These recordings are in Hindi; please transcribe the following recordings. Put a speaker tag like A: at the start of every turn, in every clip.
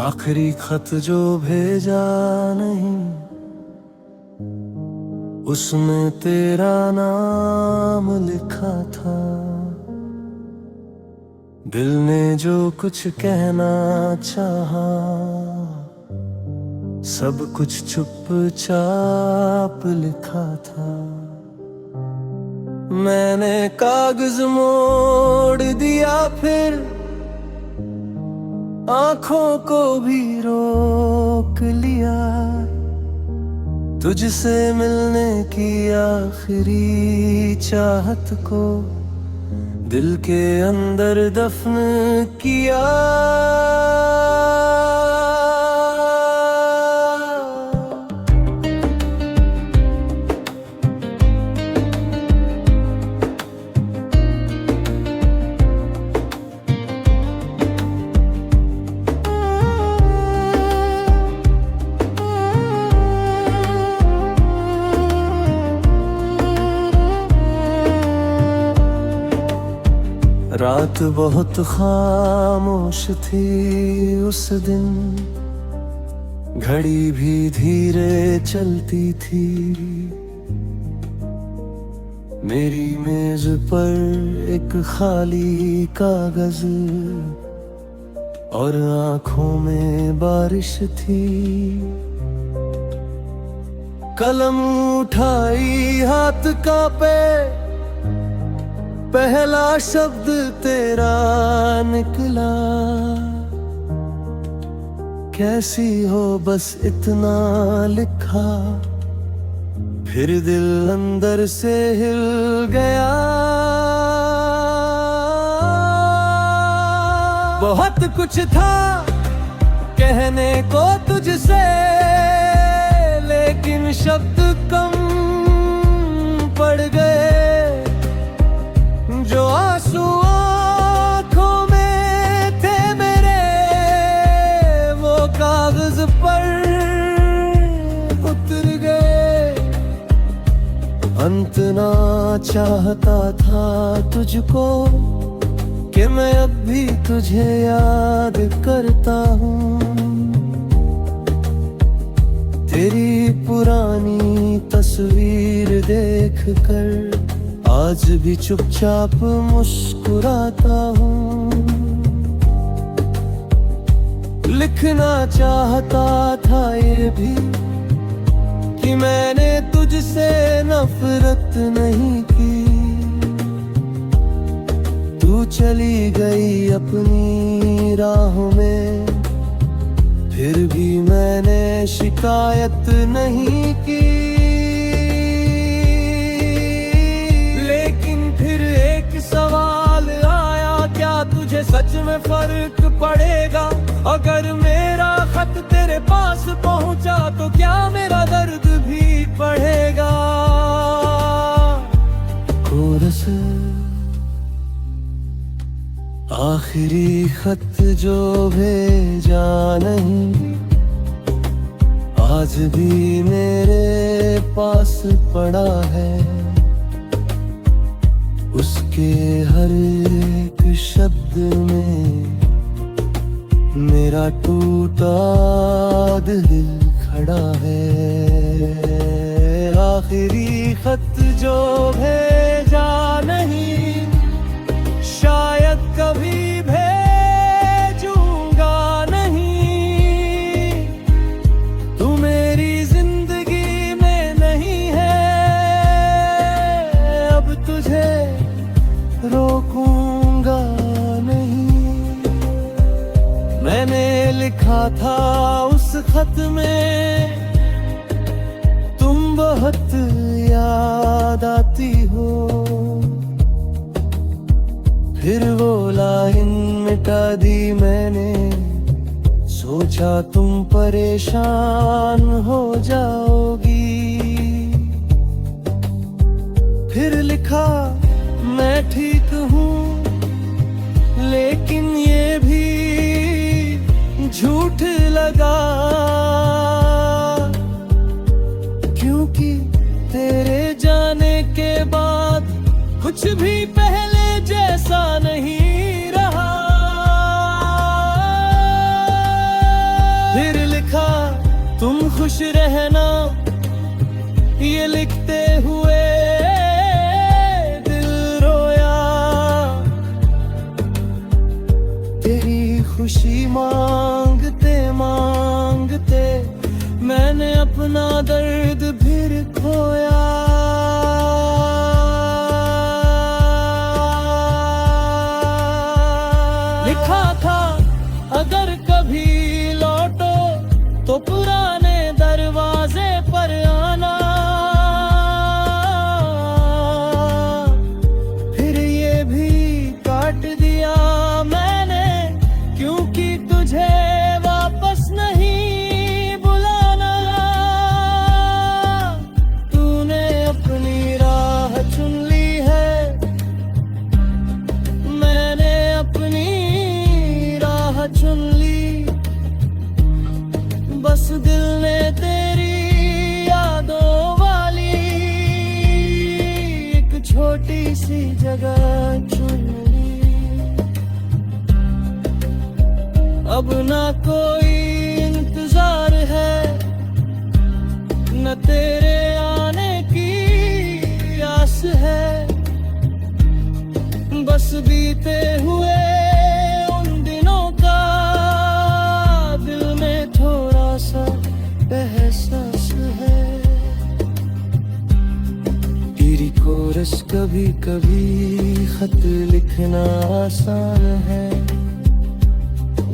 A: आखिरी खत जो भेजा नहीं, उसमें तेरा नाम लिखा था। दिल ने जो कुछ कहना चाहा, सब कुछ चुपचाप लिखा था। मैंने कागज मोड़ दिया, फिर आंखों को भी रोक लिया। तुझसे मिलने की आखिरी चाहत को दिल के अंदर दफन किया। रात बहुत खामोश थी उस दिन, घड़ी भी धीरे चलती थी। मेरी मेज पर एक खाली कागज और आंखों में बारिश थी। कलम उठाई, हाथ कांपे, पहला शब्द तेरा निकला। कैसी हो बस इतना लिखा, फिर दिल अंदर से हिल गया। बहुत कुछ था कहने को तुझसे, लेकिन शब्द कम पड़ गए। जो आंसू आंखों में थे मेरे, वो कागज पर उतर गए। अंत ना चाहता था तुझको, कि मैं अब भी तुझे याद करता हूँ। तेरी पुरानी तस्वीर देख कर आज भी चुपचाप मुस्कुराता हूँ। लिखना चाहता था ये भी कि मैंने तुझसे नफरत नहीं की। तू चली गई अपनी राहों में, फिर भी मैंने शिकायत नहीं की। सवाल आया, क्या तुझे सच में फर्क पड़ेगा अगर मेरा खत तेरे पास पहुंचा? तो क्या मेरा दर्द भी बढ़ेगा? कोरस आखिरी खत जो भेजा नहीं, आज भी मेरे पास पड़ा है। उसके हर एक शब्द में मेरा टूटा दिल खड़ा है। आखिरी खत जो भेजा नहीं, शायद कभी भेजूंगा नहीं। तू मेरी जिंदगी में नहीं है, अब तुझे रोकूंगा नहीं। मैंने लिखा था उस खत में, तुम बहुत याद आती हो। फिर वो लाइन मिटा दी मैंने, सोचा तुम परेशान हो जाओगी। फिर लिखा मैं ठीक हूँ, लेकिन ये भी झूठ लगा। क्योंकि तेरे जाने के बाद कुछ भी पहले जैसा नहीं रहा। जगह चुन ली। अब ना कोई इंतजार है, न तेरे आने की आस है। बस बीते हुए उन दिनों का दिल में थोड़ा सा एहसास है। तेरी कोरस कभी कभी खत लिखना आसान है,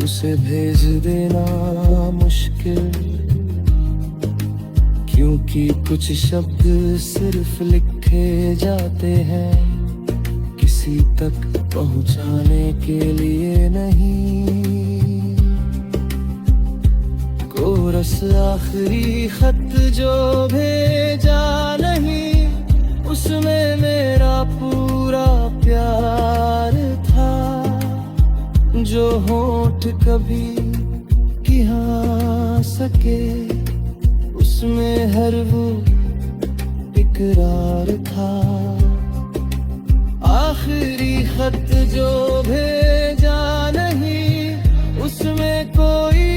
A: उसे भेज देना मुश्किल। क्योंकि कुछ शब्द सिर्फ लिखे जाते हैं, किसी तक पहुंचाने के लिए नहीं। कोरस आखिरी खत जो भेजा नहीं, उसमें मेरा पूरा प्यार था। जो होठ कभी किया सके, उसमें हर वो इकरार था। आखिरी खत जो भेजा नहीं, उसमें कोई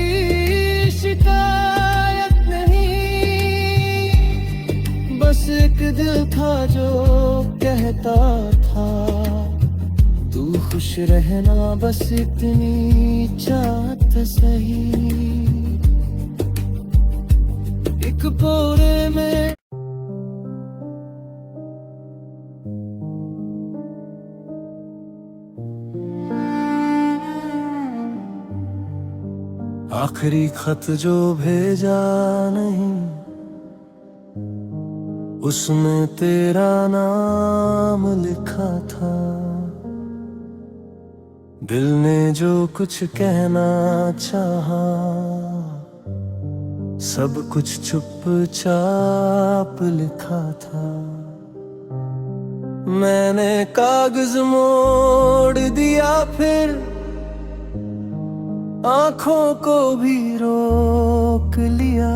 A: शिकायत नहीं। बस एक दिल था जो कहता था, तू खुश रहना, बस इतनी चाहत सही। एक पोरे में आखिरी खत जो भेजा नहीं, उसमें तेरा नाम लिखा था। दिल ने जो कुछ कहना चाहा, सब कुछ चुपचाप लिखा था। मैंने कागज मोड़ दिया, फिर आंखों को भी रोक लिया।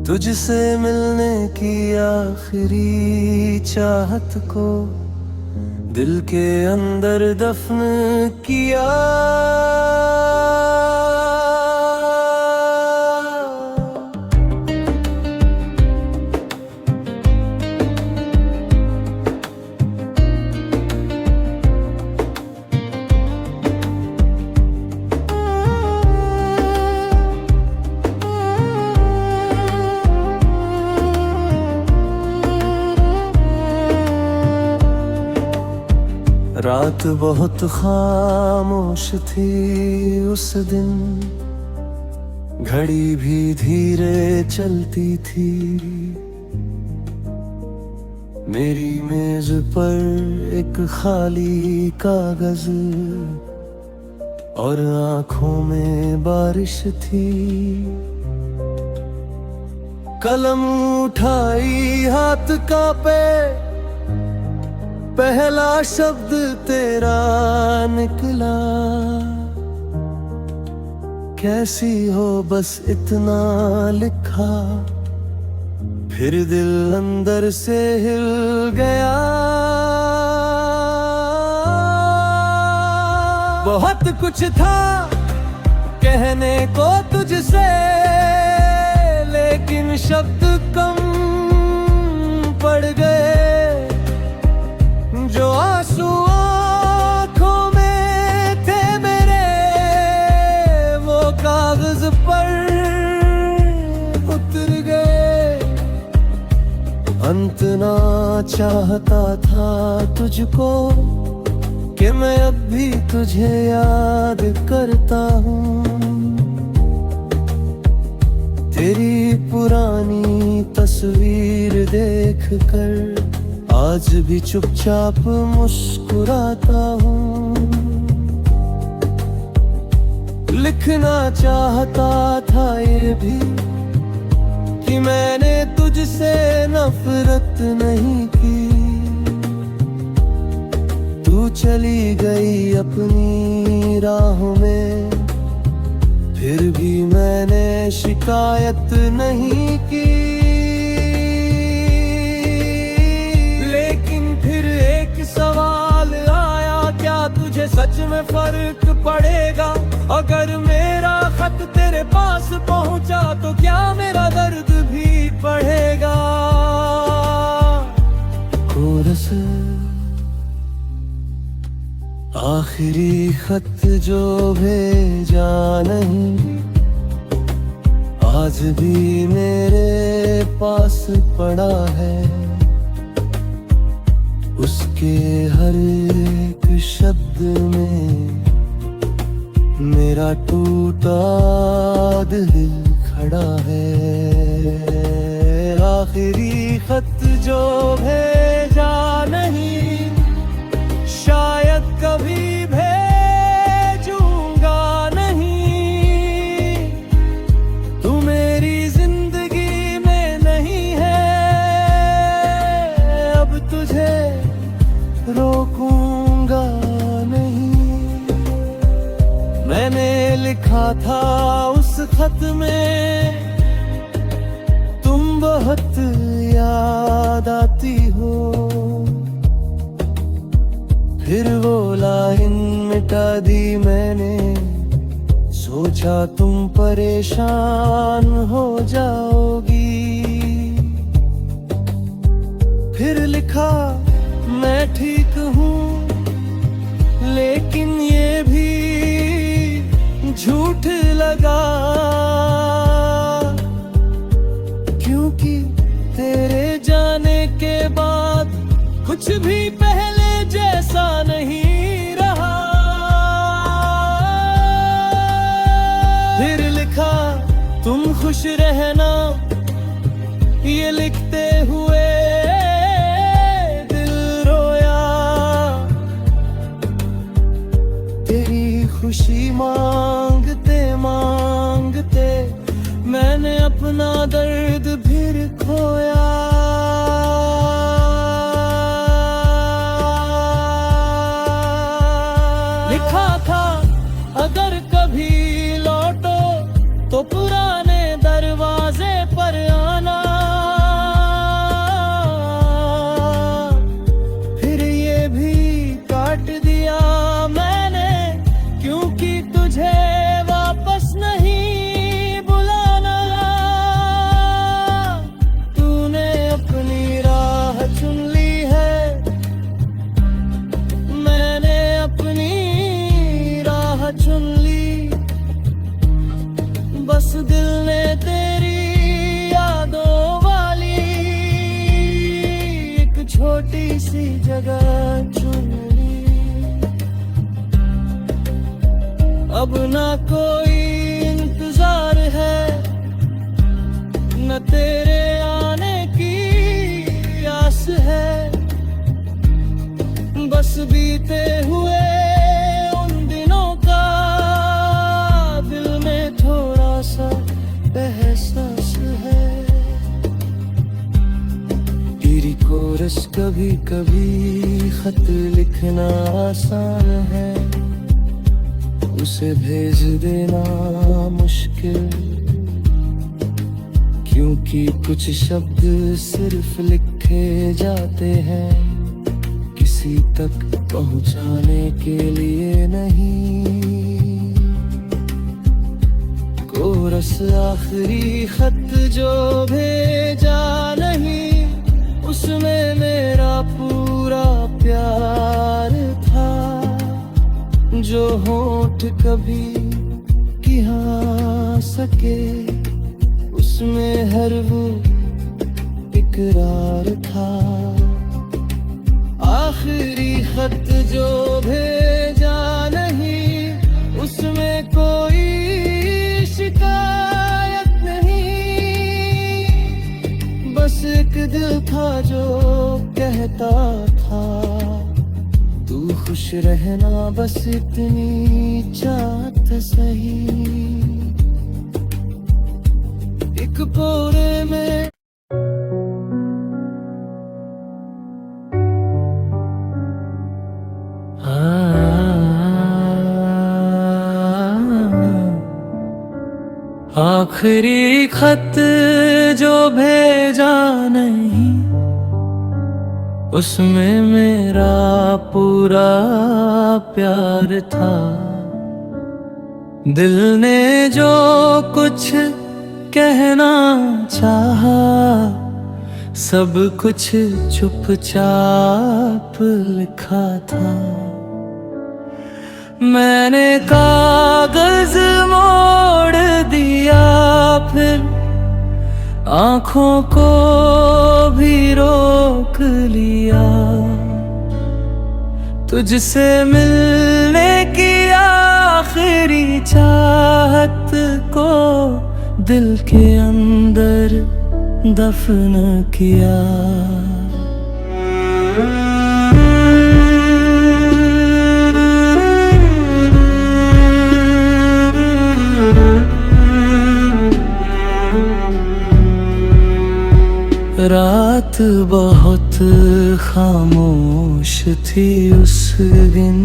A: तुझसे मिलने की आखिरी चाहत को दिल के अंदर दफन किया। रात बहुत खामोश थी उस दिन, घड़ी भी धीरे चलती थी। मेरी मेज पर एक खाली कागज और आंखों में बारिश थी। कलम उठाई, हाथ कांपे, पहला शब्द तेरा निकला। कैसी हो बस इतना लिखा, फिर दिल अंदर से हिल गया। बहुत कुछ था कहने को तुझसे, लेकिन शब्द कम पड़ गए। जो आंसू आँखों में थे मेरे, वो कागज पर उतर गए। अंत ना चाहता था तुझको, कि मैं अब भी तुझे याद करता हूँ। तेरी पुरानी तस्वीर देख कर आज भी चुपचाप मुस्कुराता हूँ। लिखना चाहता था ये भी कि मैंने तुझसे नफरत नहीं की। तू चली गई अपनी राहों में, फिर भी मैंने शिकायत नहीं की। लेकिन फिर में फर्क पड़ेगा। अगर मेरा खत तेरे पास पहुंचा तो क्या मेरा दर्द भी बढ़ेगा। कोरस आखिरी खत जो भेजा नहीं, आज भी मेरे पास पड़ा है। उसके हर एक शब्द में मेरा टूटा दिल खड़ा है। आखिरी खत जो भेजा नहीं, शायद कभी भेजूंगा नहीं। तू मेरी जिंदगी में नहीं है, अब तुझे रोकूंगा नहीं। मैंने लिखा था उस खत में, तुम बहुत याद आती हो। फिर वो लाइन मिटा दी मैंने, सोचा तुम परेशान हो जाओगी। फिर लिखा मैं ठीक हूँ, लेकिन ये भी झूठ लगा। क्योंकि तेरे जाने के बाद कुछ भी पहले जैसा नहीं रहा। फिर लिखा तुम खुश रहना, ये लिखते हुए दिल रोया। तेरी खुशी मांगते मांगते मैंने अपना दर्द फिर खोया। लिखा था अगर कभी लौटो तो पुराने दरवाजे पर आना। फिर ये भी काट दिया मैंने, क्योंकि तुझे वापस नहीं बुलाना। तूने अपनी राह चुन ली है, मैंने अपनी चुन ली। बस दिल ने तेरी यादों वाली एक छोटी सी जगह चुन ली। अब ना कोई इंतजार है, न तेरे आने की आस है। बस बीते हुए एहसास है। तेरी कोरस कभी कभी खत लिखना आसान है, उसे भेज देना मुश्किल। क्योंकि कुछ शब्द सिर्फ लिखे जाते हैं, किसी तक पहुंचाने के लिए नहीं। कोरस आखिरी खत जो भेजा नहीं, उसमें मेरा पूरा प्यार था। जो होंठ कभी किया सके, उसमें हर वो इकरार था। आखिरी खत जो भेजा नहीं, उसमें कोई शिकायत नहीं। बस एक दिल था जो कहता था, तू खुश रहना बस इतनी चाहत सही। एक पोरे में आखिरी खत जो भेजा नहीं, उसमें मेरा पूरा प्यार था। दिल ने जो कुछ कहना चाहा, सब कुछ चुपचाप लिखा था। मैंने कागज मोड़ दिया, फिर आँखों को भी रोक लिया। तुझसे मिलने की आखिरी चाहत को दिल के अंदर दफन किया। रात बहुत खामोश थी उस दिन,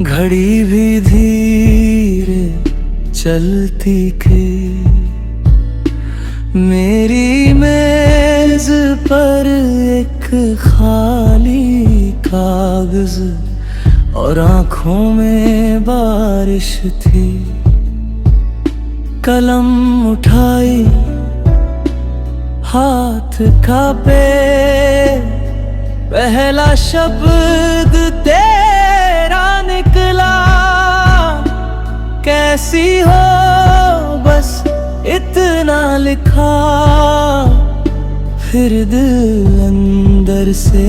A: घड़ी भी धीरे चलती थी। मेरी मेज पर एक खाली कागज और आँखों में बारिश थी। कलम उठाई, हाथ कांपे, पहला शब्द तेरा निकला। कैसी हो बस इतना लिखा, फिर दिल अंदर से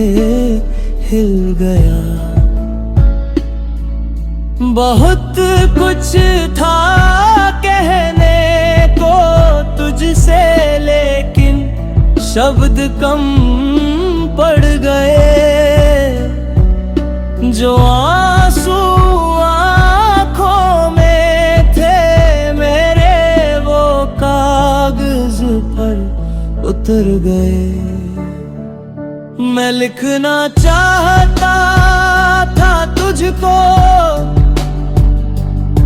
A: हिल गया। बहुत कुछ था कहने को तुझसे, लेकिन शब्द कम पड़ गए। जो आंसू आँखों में थे मेरे, वो कागज पर उतर गए। मैं लिखना चाहता था तुझको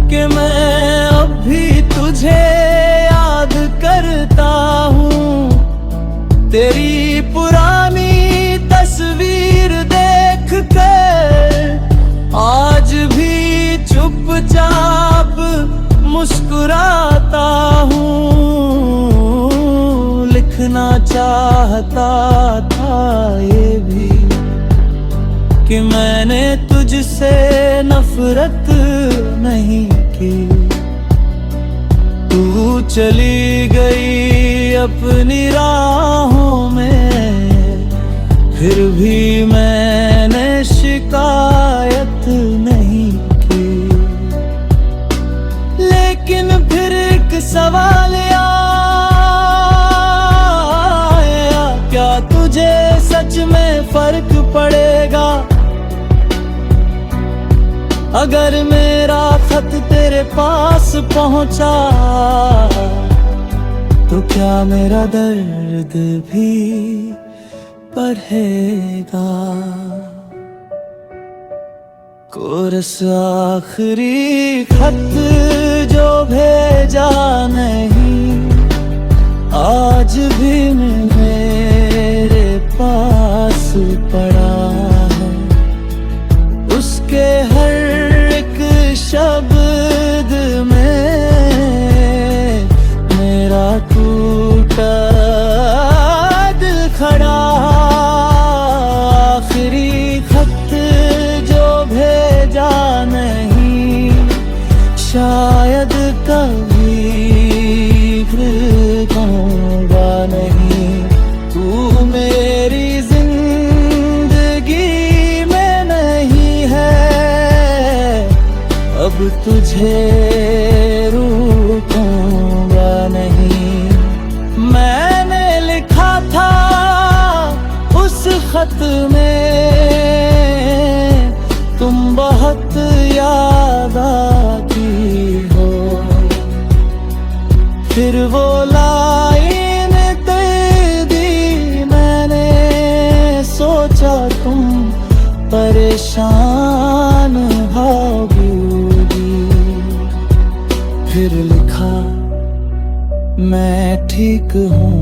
A: कि मैं अब भी तुझे याद करता हूँ। तेरी पुरानी तस्वीर देख कर आज भी चुपचाप मुस्कुराता हूँ। लिखना चाहता था ये भी कि मैंने तुझसे नफरत नहीं की। तू चली गई अपनी राहों में, फिर भी मैंने शिकायत नहीं की। लेकिन फिर एक सवाल आया, क्या तुझे सच में फर्क पड़ेगा अगर मेरा खत तेरे पास पहुंचा? तो क्या मेरा दर्द भी बढ़ेगा? कोरस आखिरी खत जो भेजा नहीं, आज भी मेरे पास पड़ा है। उसके हर एक शब्द में मेरा टूटा दिल खड़ा। आखिरी खत जो भेजा नहीं, शायद कभी लिखूंगा नहीं। तू मेरी जिंदगी में नहीं है, अब तुझे रोकूंगा नहीं। मैंने लिखा था उस खत में, तुम बहुत याद आती हो। फिर वो लाइन दे दी मैंने, सोचा तुम परेशान होगी। फिर लिखा मैं ठीक हूँ,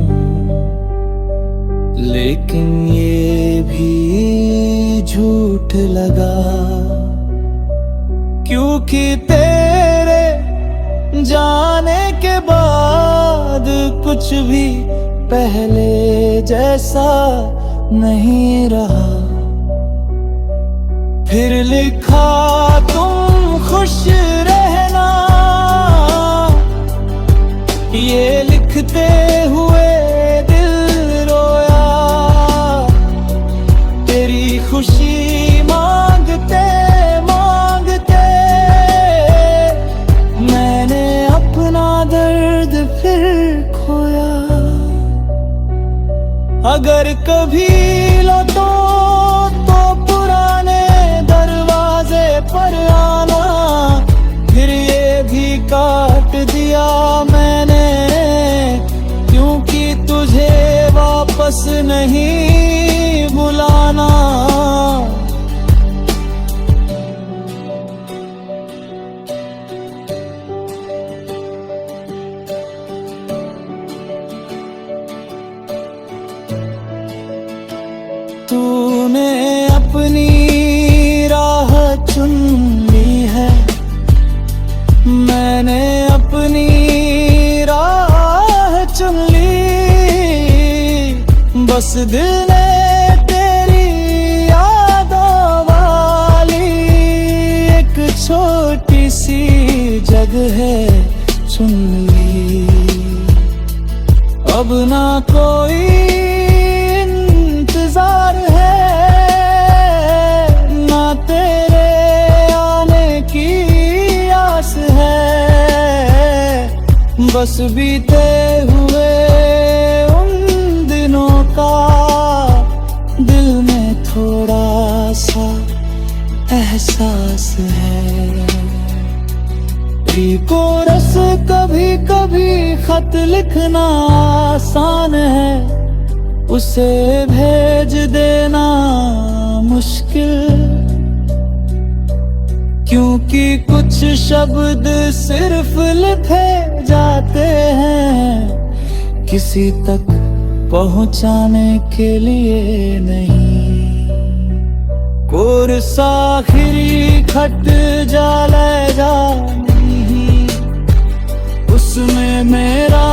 A: लेकिन ये भी झूठ लगा, क्योंकि तेरे जाने के बाद कुछ भी पहले जैसा नहीं रहा। फिर लिखा तुम खुश रहना, ये लिखते हुए दिल रोया। तेरी खुशी मांगते मांगते मैंने अपना दर्द फिर खोया। अगर कभी लौटो तो पुराने दरवाजे पर आना, फिर ये भी काट दिया मैंने, क्योंकि तुझे वापस नहीं बुलाना। तूने अपनी राह चुन ली है, मैंने अपनी राह चुन ली। बस दिल ने तेरी यादों वाली एक छोटी सी जगह चुन ली। अब ना कोई इंतजार है, ना तेरे आने की आस है। बस बीते हुए उन दिनों का दिल में थोड़ा सा एहसास है। कोरस कभी कभी खत लिखना आसान है, उसे भेज देना मुश्किल, क्योंकि कुछ शब्द सिर्फ लिखे जाते हैं, किसी तक पहुंचाने के लिए नहीं। कोरस आखिरी खत जा ले जा, उसमें मेरा